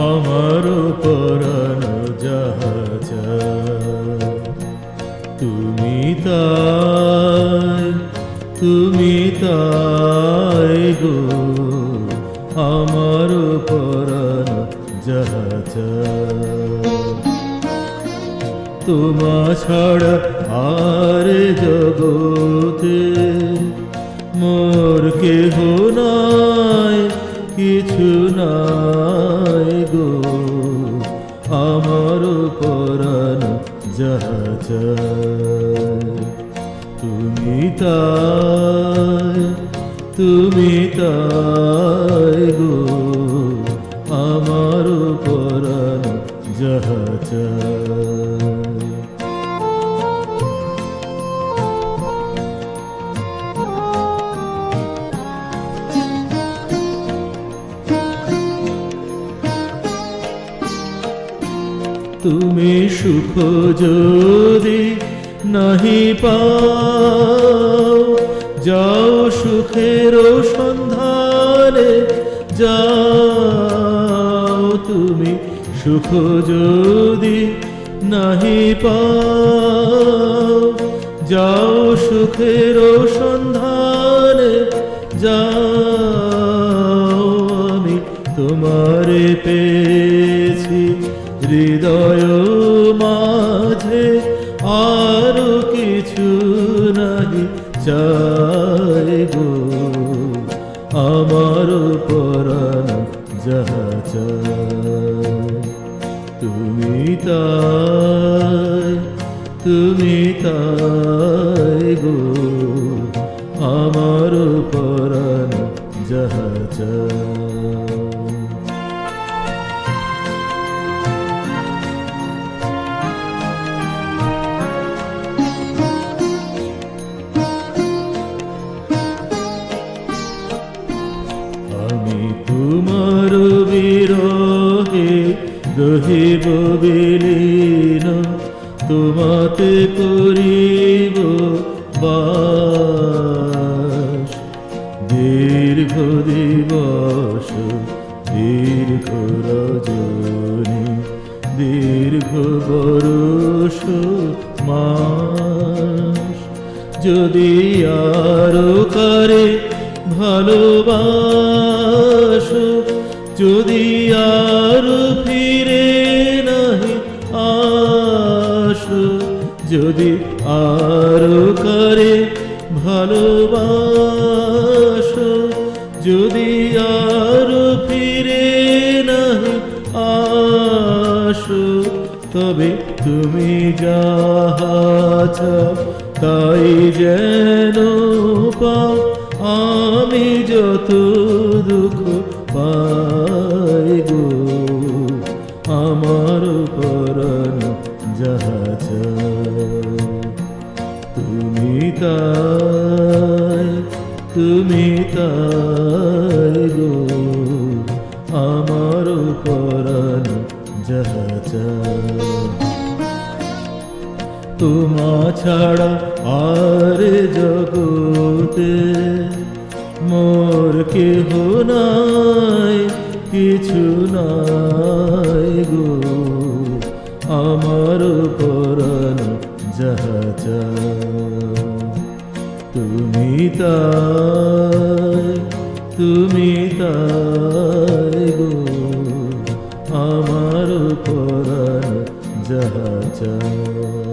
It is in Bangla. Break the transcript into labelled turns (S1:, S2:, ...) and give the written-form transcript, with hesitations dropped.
S1: আমার পরাণ যাহা চায়। তুমি তাই, তুমি তাই গো, আমার পরাণ যাহা চায়। তোমা ছাড়া আর জগতে মোর কেহ নাই, কিছু নাই গো, আমার পরাণ যাহা চায়। তুমি তাই, তুমি তাই গো, আমার পরাণ যাহা চায়। তুমি সুখ যদি নাহি পাও, যাও সুখের সন্ধানে যাও। তুমি সুখ যদি নাহি পাও, যাও সুখের সন্ধানে যাও। আমি তোমারে পেয়েছি হৃদয় মাঝে, আর কিছু নাহি চাই গো, আমার পরাণ যাহা চায়। তুমি তাই, তুমি তাই গো, আমার পরাণ যাহা চায়। আমি তোমার বিরহে রহিব বিলীন, তোমাতে করিব বাস। দীর্ঘ দিবস, দীর্ঘ রজনী, দীর্ঘ বরষ মাস। যদি আরো কারে ভালোবাসো, যদি আর ফিরে নাহি আসো, যদি আর কারে ভালোবাসো, যদি আর ফিরে নাহি আসো, তবে তুমি যাহা চাও তাই যেন পাও। আমি যত দুঃখ পাই গো, আমার পরাণ যাহা চায়। তুমি তাই, তুমি তাই গো, আমার পরাণ যাহা চায়। তোমা ছাড়া আর জগতে মোর কেহ নাই, কিছু নাই গো, আমার পরাণ যাহা চায়। তুমি তাই, তুমি তাই গো, আমার পরাণ যাহা চায়।